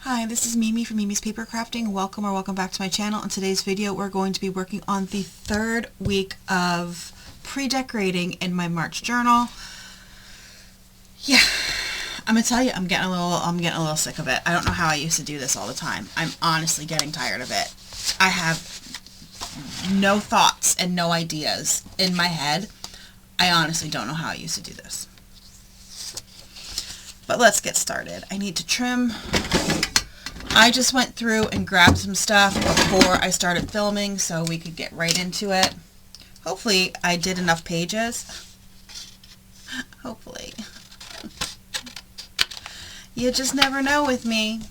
Hi, this is Mimi from Mimi's Paper Crafting. Welcome back to my channel. In today's video, we're going to be working on the third week of pre-decorating in my March journal. Yeah, I'm gonna tell you, I'm getting a little sick of it. I don't know how I used to do this all the time. I'm honestly getting tired of it. I have no thoughts and no ideas in my head. I honestly don't know how I used to do this. But let's get started. I need to trim. I just went through and grabbed some stuff before I started filming so we could get right into it. Hopefully I did enough pages. Hopefully. You just never know with me.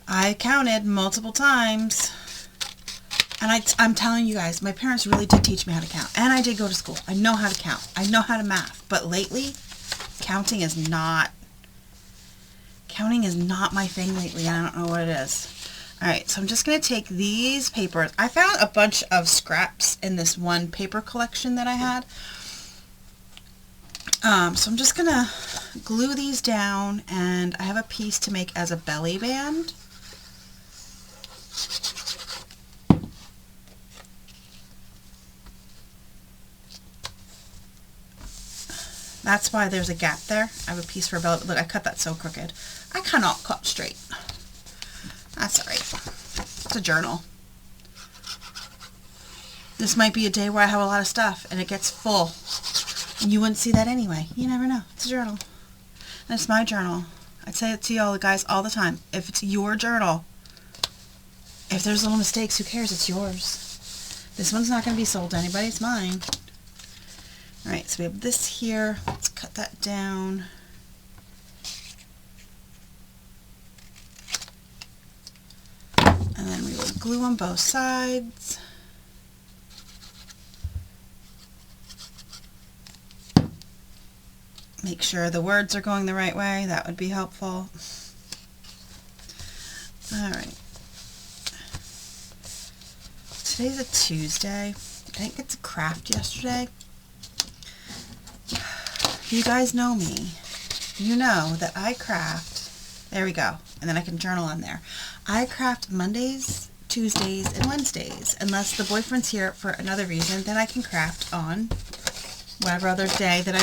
I counted multiple times. And I'm telling you guys, my parents really did teach me how to count. And I did go to school. I know how to count. I know how to math. But lately, counting is not my thing lately. I don't know what it is. Alright, so I'm just going to take these papers. I found a bunch of scraps in this one paper collection that I had. So I'm just going to glue these down, and I have a piece to make as a belly band. That's why there's a gap there. I have a piece for a belly. Look, I cut that so crooked. I cannot cut straight. That's alright. It's a journal. This might be a day where I have a lot of stuff and it gets full. And you wouldn't see that anyway. You never know. It's a journal. And it's my journal. I say it to y'all guys all the time. If it's your journal, if there's little mistakes, who cares? It's yours. This one's not going to be sold to anybody. It's mine. Alright, so we have this here. Let's cut that down. And then we will glue on both sides. Make sure the words are going the right way. That would be helpful. Alright. Today's a Tuesday. I didn't get to craft yesterday. You guys know me. You know that I craft. There we go. And then I can journal on there. I craft Mondays, Tuesdays, and Wednesdays. Unless the boyfriend's here for another reason, then I can craft on whatever other day that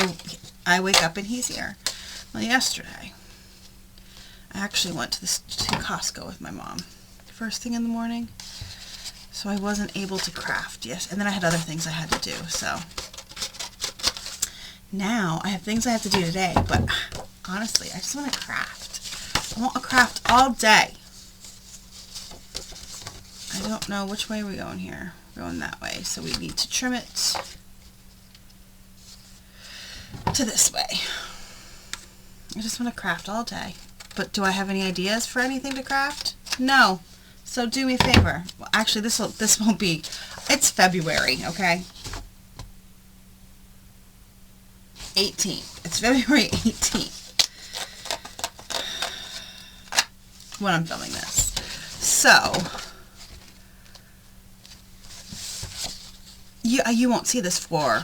I wake up and he's here. Well, yesterday, I actually went to Costco with my mom. First thing in the morning. So I wasn't able to craft. Yes, and then I had other things I had to do, so... Now, I have things I have to do today, but honestly, I just want to craft. I want to craft all day. I don't know which way we're going here. We're going that way, so we need to trim it to this way. I just want to craft all day. But do I have any ideas for anything to craft? No. So do me a favor. Well, actually, this won't be... It's February, okay? 18th. It's February 18th when I'm filming this. So, you won't see this for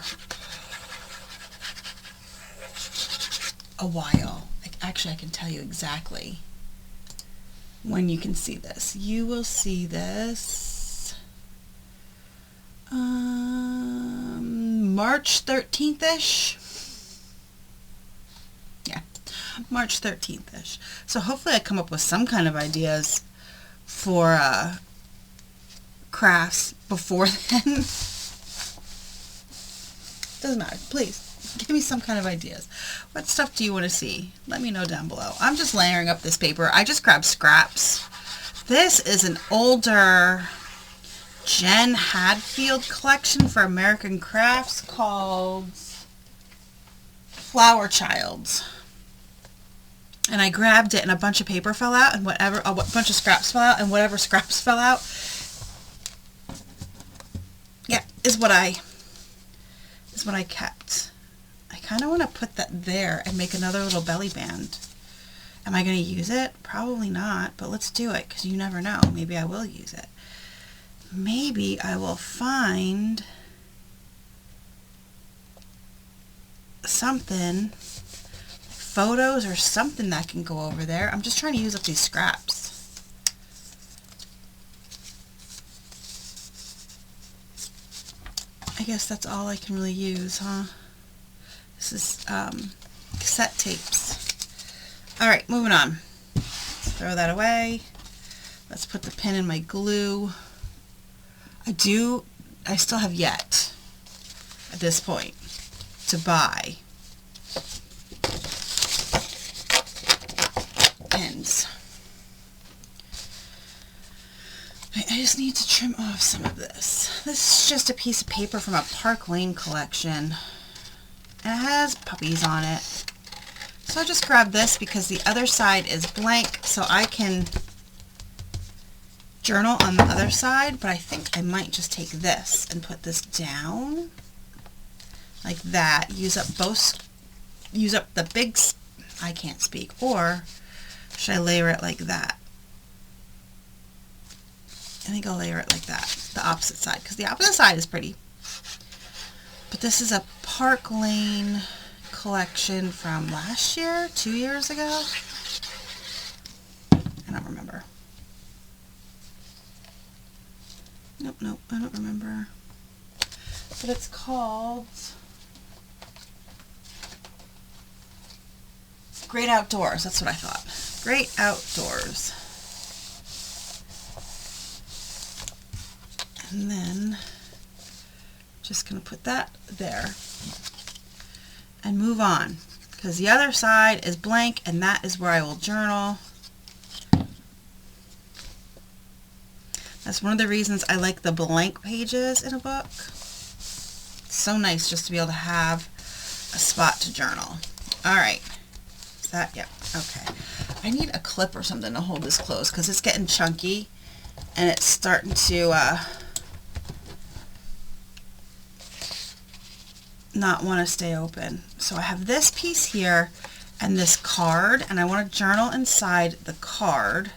a while. Actually, I can tell you exactly when you can see this. You will see this March 13th-ish. March 13th-ish. So hopefully I come up with some kind of ideas for crafts before then. Doesn't matter. Please, give me some kind of ideas. What stuff do you want to see? Let me know down below. I'm just layering up this paper. I just grabbed scraps. This is an older Jen Hadfield collection for American Crafts called Flower Childs. And I grabbed it and a bunch of paper fell out and a bunch of scraps fell out, and whatever scraps fell out, yeah, is what I kept. I kind of want to put that there and make another little belly band. Am I going to use it? Probably not, but let's do it because you never know. Maybe I will use it. Maybe I will find something photos or something that can go over there. I'm just trying to use up these scraps. I guess that's all I can really use, huh? This is cassette tapes. Alright, moving on. Let's throw that away. Let's put the pin in my glue. I still have yet, at this point, to buy pins. I just need to trim off some of this. This is just a piece of paper from a Park Lane collection. And it has puppies on it. So I just grabbed this because the other side is blank, so I can journal on the other side, but I think I might just take this and put this down like that. Use up the big, I can't speak, or should I layer it like that? I think I'll layer it like that, the opposite side, because the opposite side is pretty. But this is a Park Lane collection from last year, 2 years ago. I don't remember. Nope, I don't remember. But it's called Great Outdoors. That's what I thought. Great Outdoors. And then just going to put that there and move on, because the other side is blank and that is where I will journal. That's one of the reasons I like the blank pages in a book. It's so nice just to be able to have a spot to journal. Alright. Is that? Yep. Okay. I need a clip or something to hold this closed because it's getting chunky and it's starting to not want to stay open. So I have this piece here and this card, and I want to journal inside the card.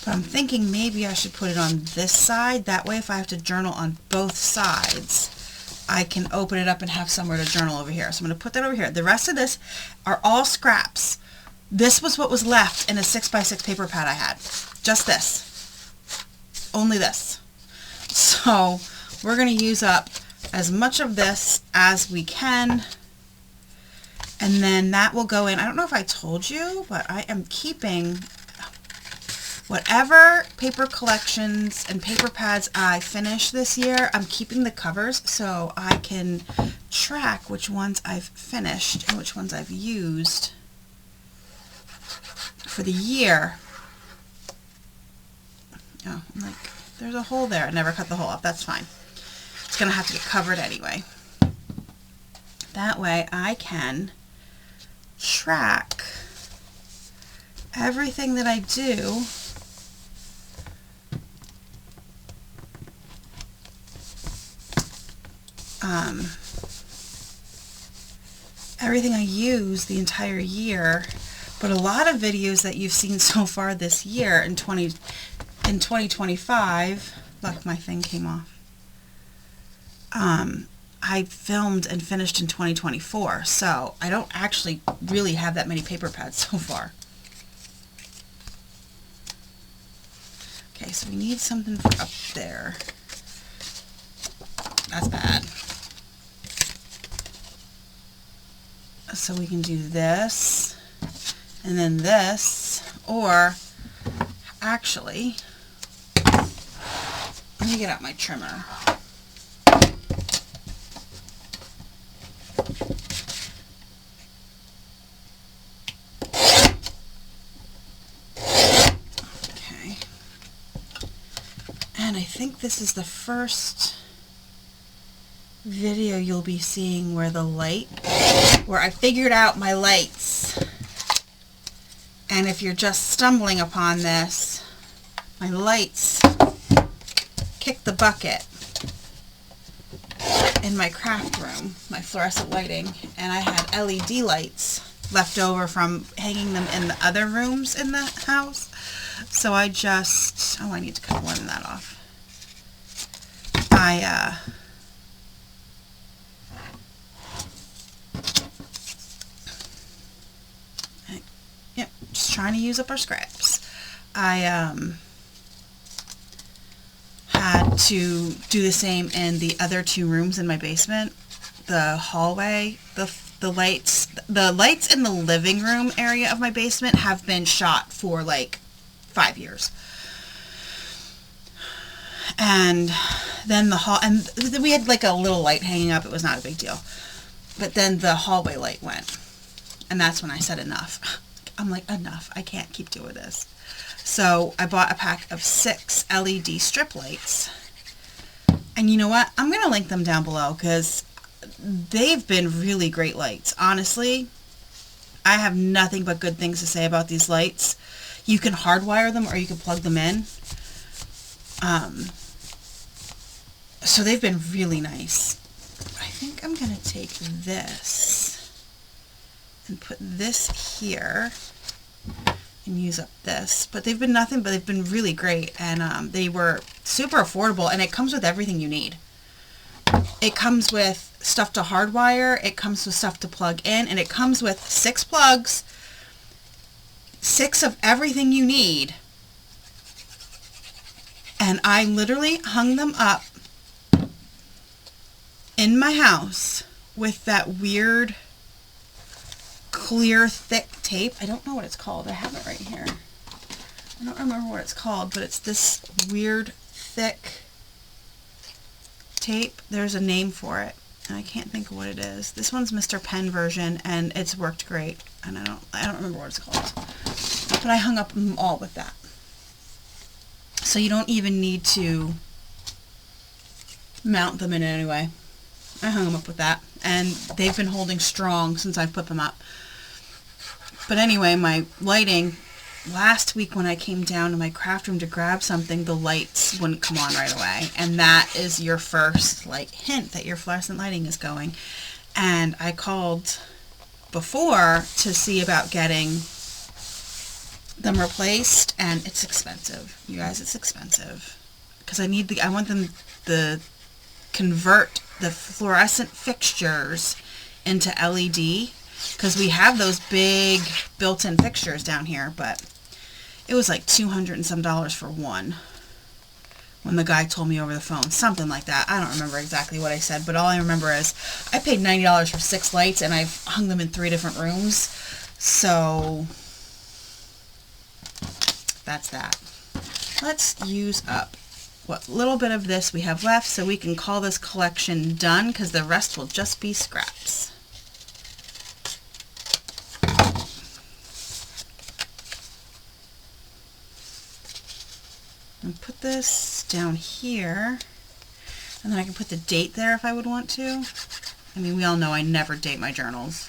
But I'm thinking maybe I should put it on this side. That way if I have to journal on both sides, I can open it up and have somewhere to journal over here. So I'm going to put that over here. The rest of this are all scraps. This was what was left in a 6x6 paper pad I had. Just this. Only this. So we're going to use up as much of this as we can. And then that will go in. I don't know if I told you, but I am keeping whatever paper collections and paper pads I finish this year. I'm keeping the covers so I can track which ones I've finished and which ones I've used for the year. Oh, like, there's a hole there. I never cut the hole up. That's fine. It's going to have to get covered anyway. That way I can track everything that I do everything I use the entire year. But a lot of videos that you've seen so far this year in 2025, look, my thing came off. I filmed and finished in 2024, so I don't actually really have that many paper pads so far. Okay, so we need something for up there. That's bad. So we can do this, and then this, or actually, let me get out my trimmer. Okay. And I think this is the first video you'll be seeing where I figured out my lights. And if you're just stumbling upon this, my lights kicked the bucket in my craft room, my fluorescent lighting, and I had LED lights left over from hanging them in the other rooms in the house. So I just, I need to cut one of that off. trying to use up our scraps. I had to do the same in the other 2 rooms in my basement. The hallway, the lights in the living room area of my basement have been shot for like 5 years. And then and we had like a little light hanging up. It was not a big deal. But then the hallway light went. And that's when I said enough. I'm like, enough. I can't keep doing this. So I bought a pack of 6 LED strip lights. And you know what? I'm going to link them down below because they've been really great lights. Honestly, I have nothing but good things to say about these lights. You can hardwire them or you can plug them in. So they've been really nice. I think I'm going to take this and put this here and use up this. But they've been nothing, but they've been really great. And they were super affordable, and it comes with everything you need. It comes with stuff to hardwire, it comes with stuff to plug in, and it comes with 6 plugs, 6 of everything you need. And I literally hung them up in my house with that weird clear thick tape. I don't know what it's called. I have it right here. I don't remember what it's called, but it's this weird thick tape. There's a name for it, and I can't think of what it is. This one's Mr. Penn version, and it's worked great. And I don't remember what it's called. But I hung up them all with that. So you don't even need to mount them in any way. I hung them up with that, and they've been holding strong since I put them up. But anyway, my lighting, last week when I came down to my craft room to grab something, the lights wouldn't come on right away. And that is your first like hint that your fluorescent lighting is going. And I called before to see about getting them replaced, and it's expensive. You guys, it's expensive. Because I want them to convert the fluorescent fixtures into LED, because we have those big built-in fixtures down here, but it was like $200 and some for one when the guy told me over the phone, something like that. I don't remember exactly what I said, but all I remember is I paid $90 for 6 lights, and I've hung them in 3 different rooms. So that's that. Let's use up what little bit of this we have left so we can call this collection done, because the rest will just be scraps. And put this down here, and then I can put the date there if I would want to. I mean, we all know I never date my journals.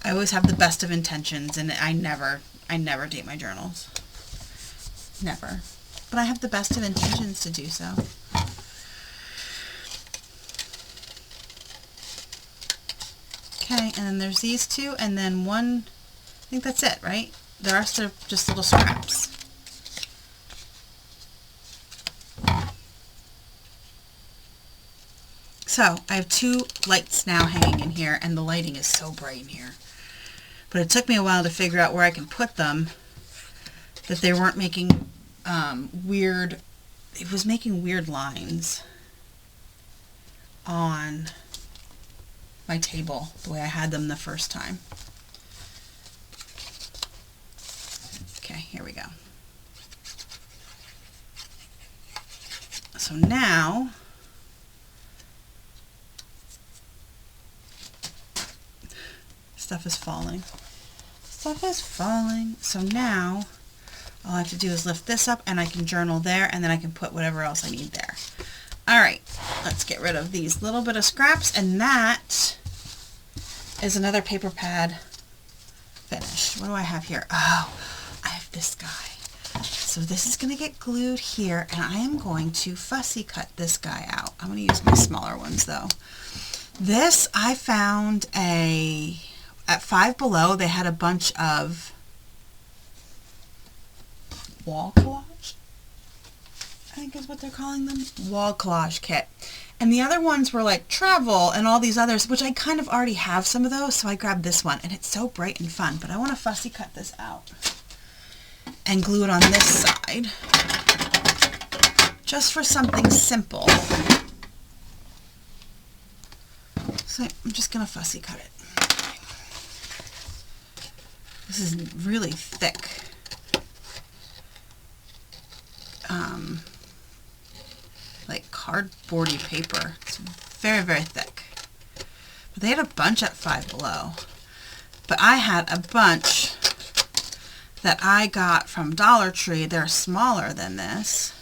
I always have the best of intentions, and I never date my journals. Never. But I have the best of intentions to do so. Okay, and then there's these 2, and then one, I think that's it, right? The rest are just little scraps. So, I have 2 lights now hanging in here, and the lighting is so bright in here. But it took me a while to figure out where I can put them, that they weren't making it was making weird lines on my table the way I had them the first time. Okay, here we go. So now stuff is falling. Stuff is falling. So now all I have to do is lift this up, and I can journal there, and then I can put whatever else I need there. Alright, let's get rid of these little bit of scraps, and that is another paper pad finished. What do I have here? Oh, I have this guy. So this is going to get glued here, and I am going to fussy cut this guy out. I'm going to use my smaller ones, though. This, I found at Five Below, they had a bunch of wall collage, I think is what they're calling them. Wall collage kit. And the other ones were like travel and all these others, which I kind of already have some of those, so I grabbed this one, and it's so bright and fun, but I want to fussy cut this out. and glue it on this side, just for something simple. So I'm just going to fussy cut it. This is really thick. Like cardboardy paper. It's very, very thick. But they had a bunch at Five Below. But I had a bunch that I got from Dollar Tree. They're smaller than this.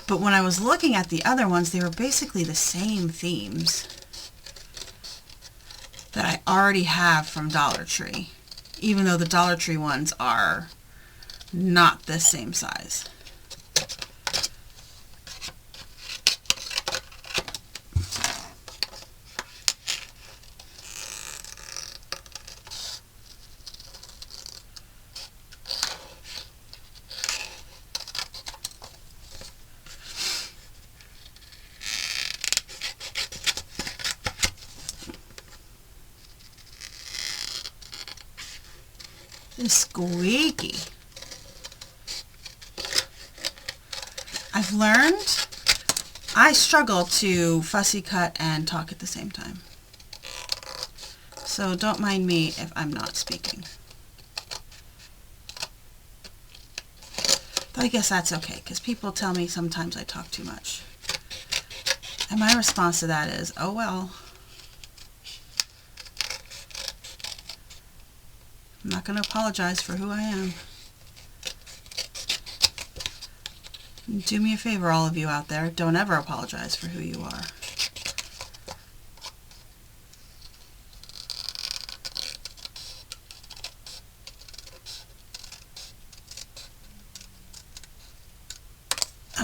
But when I was looking at the other ones, they were basically the same themes that I already have from Dollar Tree. Even though the Dollar Tree ones are not the same size. It's squeaky. I've learned I struggle to fussy cut and talk at the same time. So don't mind me if I'm not speaking. But I guess that's okay, because people tell me sometimes I talk too much. And my response to that is, oh well. I'm not going to apologize for who I am. Do me a favor, all of you out there. Don't ever apologize for who you are.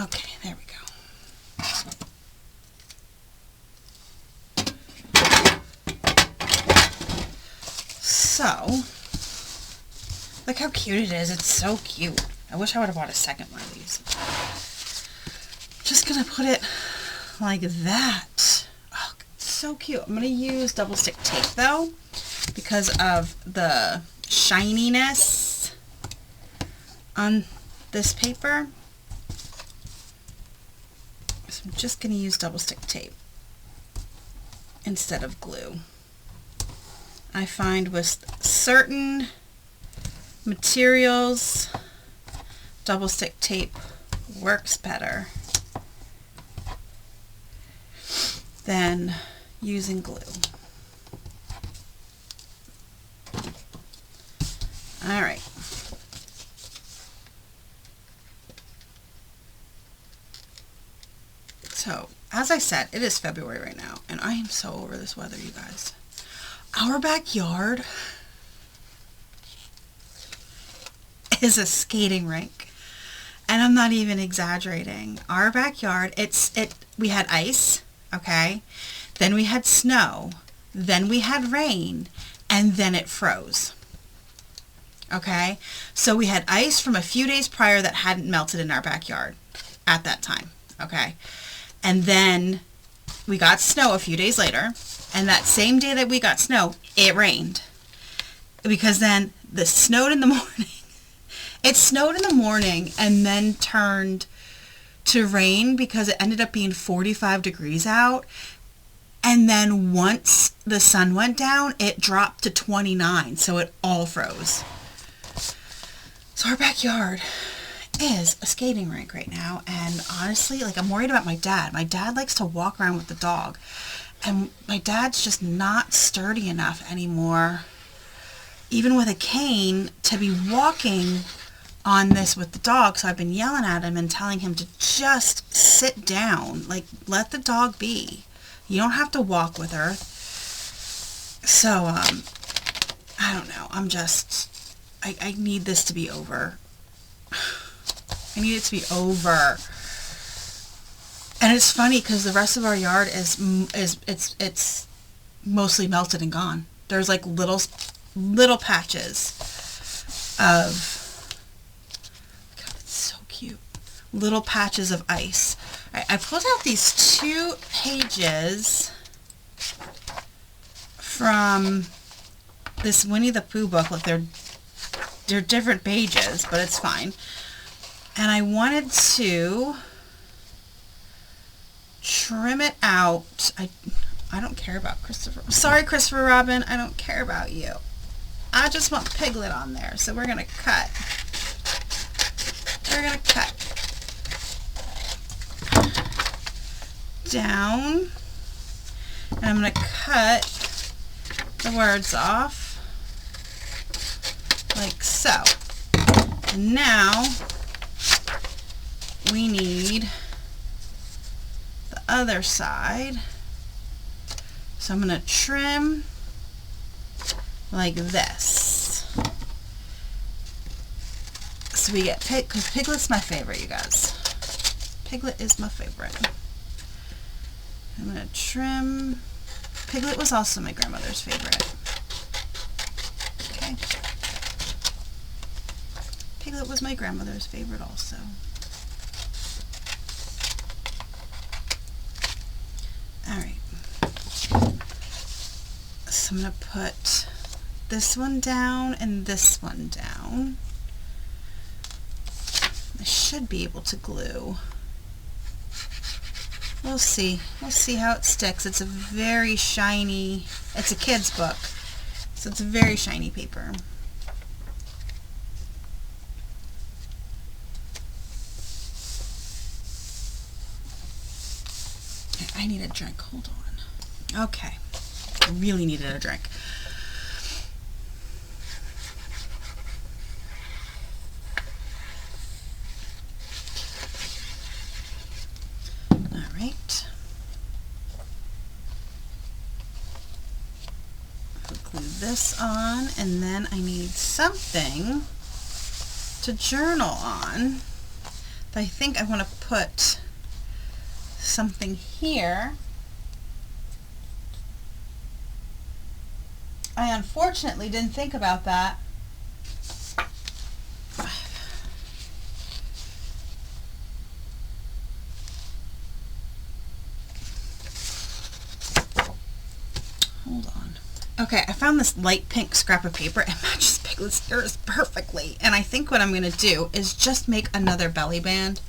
Okay, there we go. So, look how cute it is. It's so cute. I wish I would have bought a second one of these. Just gonna put it like that. Oh, it's so cute. I'm gonna use double stick tape though, because of the shininess on this paper. So I'm just gonna use double stick tape instead of glue. I find with certain materials, double stick tape works better than using glue. All right. So, as I said, it is February right now, and I am so over this weather, you guys. Our backyard is a skating rink. And I'm not even exaggerating. Our backyard, we had ice, okay? Then we had snow. Then we had rain. And then it froze. Okay? So we had ice from a few days prior that hadn't melted in our backyard at that time. Okay? And then we got snow a few days later. And that same day that we got snow, it rained. Because then it snowed in the morning. It snowed in the morning and then turned to rain because it ended up being 45 degrees out. And then once the sun went down, it dropped to 29. So it all froze. So our backyard is a skating rink right now. And honestly, like, I'm worried about my dad. My dad likes to walk around with the dog. And my dad's just not sturdy enough anymore, even with a cane, to be walking on this with the dog. So I've been yelling at him and telling him to just sit down. Like, let the dog be. You don't have to walk with her. So, I don't know. I'm just, I need this to be over. I need it to be over. And it's funny because the rest of our yard is it's mostly melted and gone. There's like little patches of, God, it's so cute. Little patches of ice. I pulled out these 2 pages from this Winnie the Pooh book. Look, they're different pages, but it's fine. And I wanted to trim it out. I don't care about Christopher. Sorry, Christopher Robin, I don't care about you. I just want Piglet on there. So we're gonna cut. We're gonna cut down, and I'm gonna cut the words off like so. And now we need the other side. So I'm going to trim like this. So we get because Piglet's my favorite, you guys. Piglet is my favorite. I'm going to trim. Piglet was also my grandmother's favorite. Okay. Piglet was my grandmother's favorite also. Alright. So I'm going to put this one down and this one down. I should be able to glue. We'll see. We'll see how it sticks. It's a very shiny, it's a kid's book, so it's a very shiny paper. I need a drink. Hold on. Okay. I really needed a drink. Alright. I'll glue this on, and then I need something to journal on. I think I want to put something here. I unfortunately didn't think about that. Hold on. Okay, I found this light pink scrap of paper. It matches Piglet's ears perfectly. And I think what I'm going to do is just make another belly band.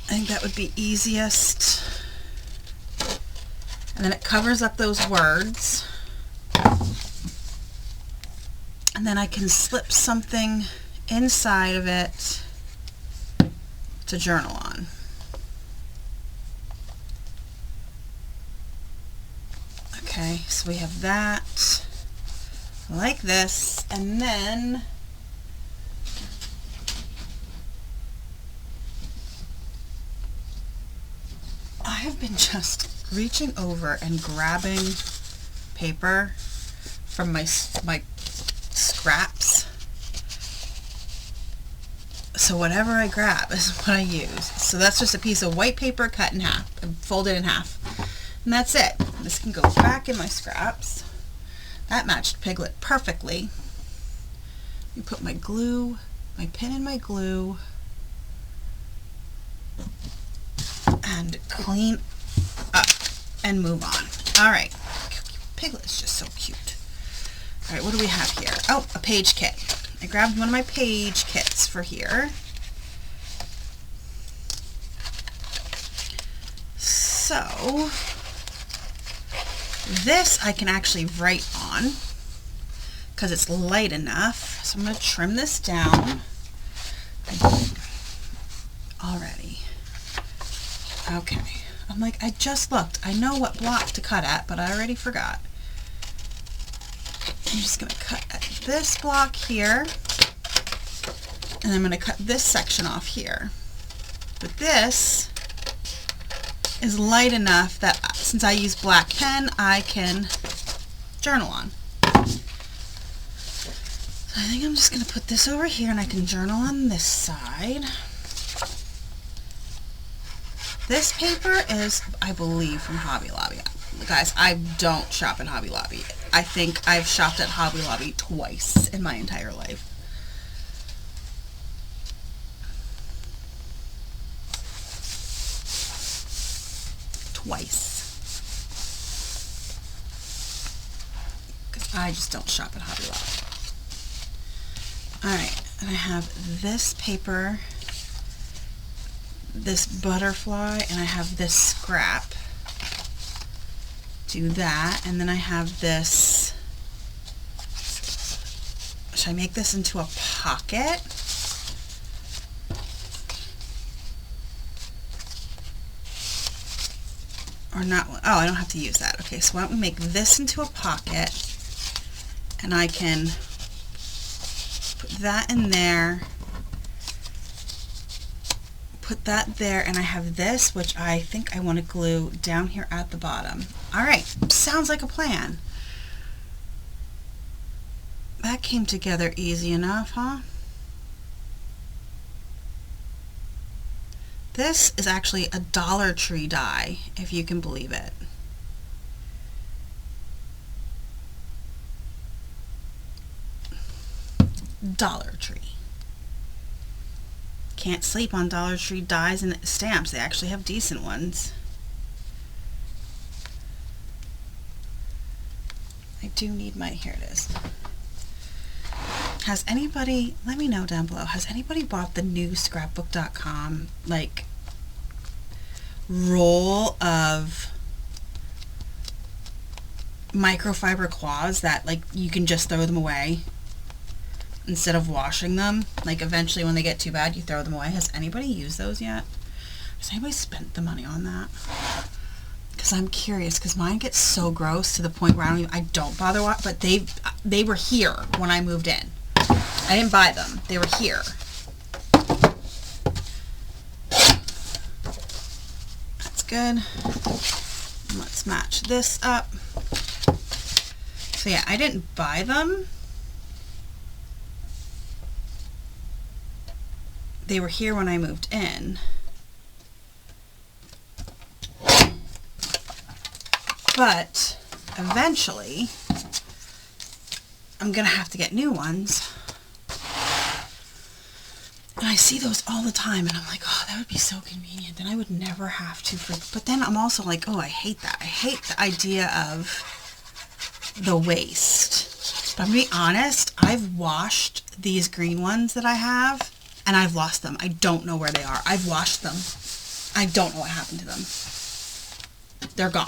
I think that would be easiest. And then it covers up those words. And then I can slip something inside of it to journal on. Okay, so we have that like this, and then I have been just reaching over and grabbing paper from my scraps. So whatever I grab is what I use. So that's just a piece of white paper cut in half and folded in half. And that's it. This can go back in my scraps. That matched Piglet perfectly. You put my glue, my pin in my glue, and clean up and move on. Alright. Piglet is just so cute. Alright, what do we have here? Oh, a page kit. I grabbed one of my page kits for here. So, this I can actually write on because it's light enough. So I'm going to trim this down. Already. Okay. I'm like, I just looked. I know what block to cut at, but I already forgot. I'm just going to cut at this block here, and I'm going to cut this section off here. But this is light enough that since I use black pen, I can journal on. So I think I'm just going to put this over here, and I can journal on this side. This paper is, I believe, from Hobby Lobby. Guys, I don't shop at Hobby Lobby. I think I've shopped at Hobby Lobby twice in my entire life. Twice. Because I just don't shop at Hobby Lobby. Alright, and I have this paper, this butterfly, and I have this scrap. Do that, and then I have this. Should I make this into a pocket? Or not? Oh, I don't have to use that. Okay, so why don't we make this into a pocket, and I can put that in there, put that there, and I have this, which I think I want to glue down here at the bottom. Alright, sounds like a plan. That came together easy enough, huh? This is actually a Dollar Tree die, if you can believe it. Dollar Tree. Can't sleep on Dollar Tree dies and stamps. They actually have decent ones. I do need my, here it is. Has anybody, let me know down below, has anybody bought the new scrapbook.com like roll of microfiber cloths that like you can just throw them away instead of washing them? Like eventually when they get too bad you throw them away. Has anybody used those yet? Has anybody spent the money on that? Because I'm curious, because mine gets so gross to the point where I don't bother but they were here when I moved in. I didn't buy them. They were here. That's good. Let's match this up. So yeah, I didn't buy them. They were here when I moved in. But eventually, I'm going to have to get new ones. And I see those all the time, and I'm like, oh, that would be so convenient. Then I would never have to. But then I'm also like, oh, I hate that. I hate the idea of the waste. But I'm going to be honest, I've washed these green ones that I have, and I've lost them. I don't know where they are. I've washed them. I don't know what happened to them. They're gone.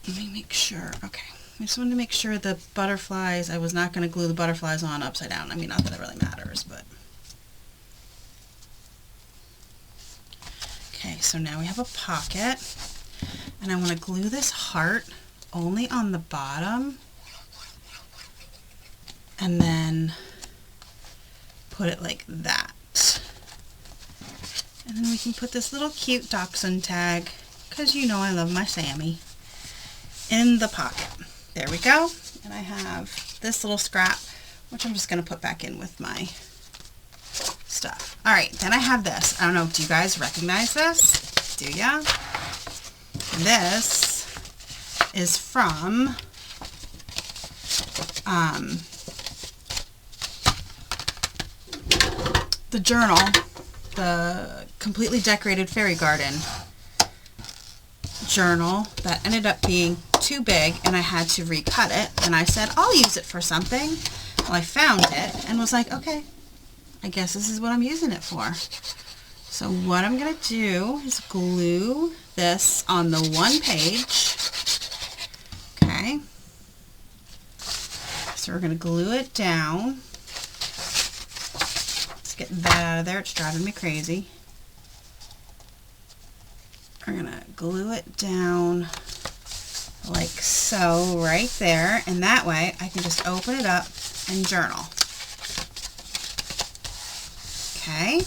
Let me make sure. Okay. I just wanted to make sure the butterflies, I was not going to glue the butterflies on upside down. I mean, not that it really matters, but. Okay, so now we have a pocket. And I want to glue this heart only on the bottom. And then put it like that. And then we can put this little cute dachshund tag, because you know I love my Sammy, in the pocket. There we go. And I have this little scrap, which I'm just going to put back in with my stuff. Alright, then I have this. I don't know, do you guys recognize this? Do ya? This is from the journal, the Completely Decorated Fairy Garden journal that ended up being too big, and I had to recut it, and I said I'll use it for something. Well, I found it and was like, okay, I guess this is what I'm using it for. So what I'm gonna do is glue this on the one page. Okay, so we're gonna glue it down. Let's get that out of there, it's driving me crazy. We're gonna glue it down like so right there, and that way I can just open it up and journal. Okay,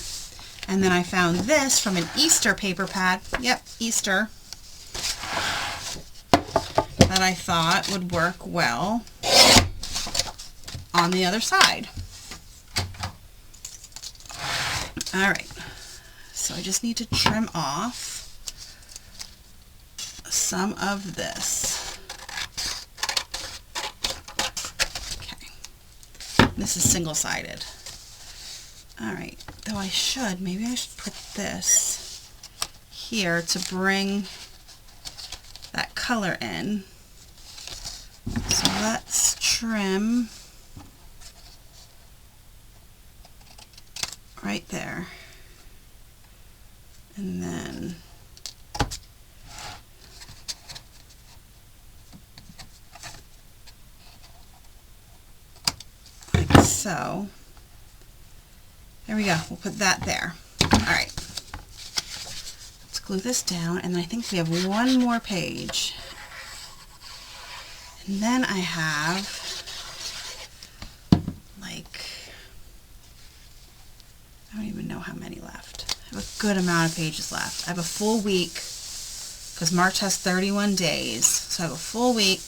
and then I found this from an Easter paper pad. Yep, Easter. That I thought would work well on the other side. Alright, so I just need to trim off some of this. Okay, this is single-sided. Alright, though maybe I should put this here to bring that color in. let's trim right there. And then like so. There we go. We'll put that there. All right. Let's glue this down, and then I think we have one more page. And then I have like, I don't even know how many left. I have a good amount of pages left. I have a full week because March has 31 days. So I have a full week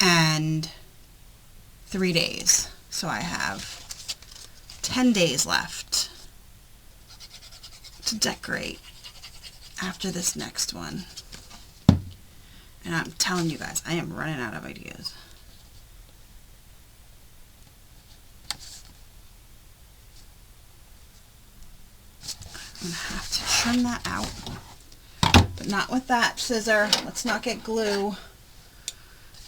and 3 days. So I have 10 days left to decorate after this next one. And I'm telling you guys, I am running out of ideas. I'm going to have to trim that out, but not with that scissor. Let's not get glue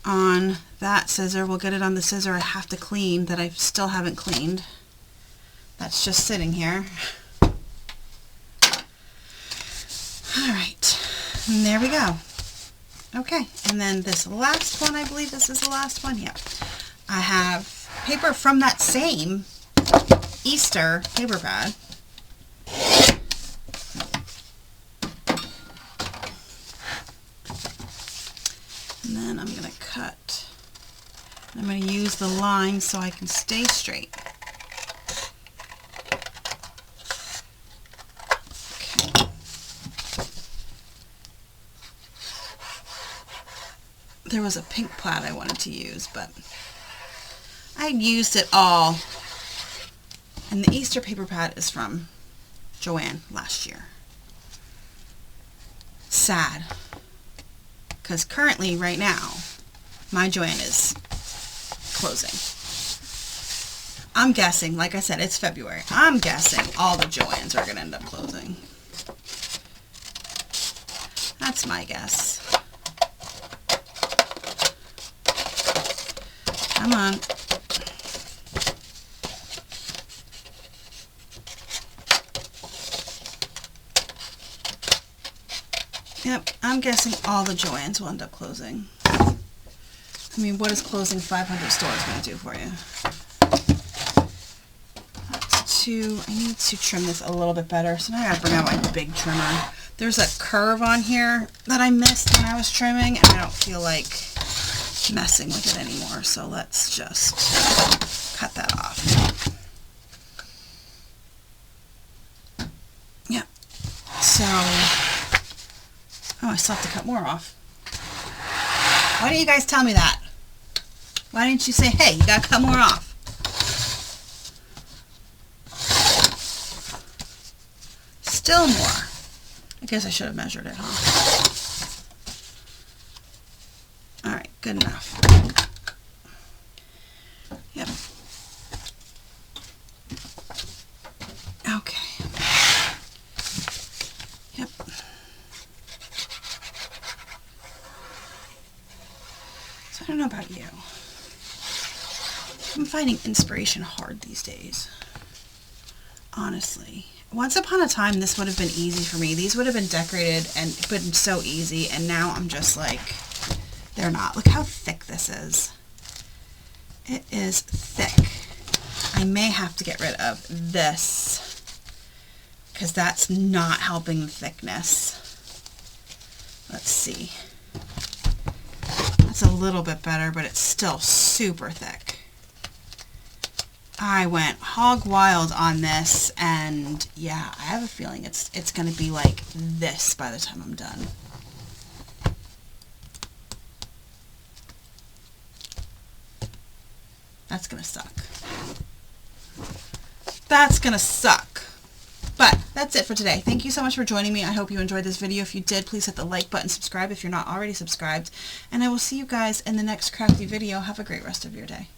on that scissor. We'll get it on the scissor I have to clean that I still haven't cleaned. That's just sitting here. Alright, and there we go. Okay, and then this last one, I believe this is the last one. Yep. I have paper from that same Easter paper pad. And then I'm going to cut. I'm going to use the line so I can stay straight. Okay. There was a pink plaid I wanted to use, but I used it all. And the Easter paper pad is from Joann last year. Sad. Because currently, right now, my Joann is closing. I'm guessing, like I said, it's February. I'm guessing all the Joanns are going to end up closing. That's my guess. Come on. Yep, I'm guessing all the Joanns will end up closing. I mean, what is closing 500 stores going to do for you? I need to trim this a little bit better, so now I gotta bring out my big trimmer. There's a curve on here that I missed when I was trimming, and I don't feel like messing with it anymore, so let's just cut that off. Yep. So, oh, I still have to cut more off. Why didn't you guys tell me that? Why didn't you say, hey, you gotta cut more off? Still more. I guess I should have measured it, huh? Alright, good enough. Yep. Okay. Yep. So I don't know about you. I'm finding inspiration hard these days. Honestly. Once upon a time, this would have been easy for me. These would have been decorated and been so easy, and now I'm just like, they're not. Look how thick this is. It is thick. I may have to get rid of this because that's not helping the thickness. Let's see. That's a little bit better, but it's still super thick. I went hog wild on this, and yeah, I have a feeling it's going to be like this by the time I'm done. That's going to suck. That's going to suck. But that's it for today. Thank you so much for joining me. I hope you enjoyed this video. If you did, please hit the like button, subscribe if you're not already subscribed, and I will see you guys in the next crafty video. Have a great rest of your day.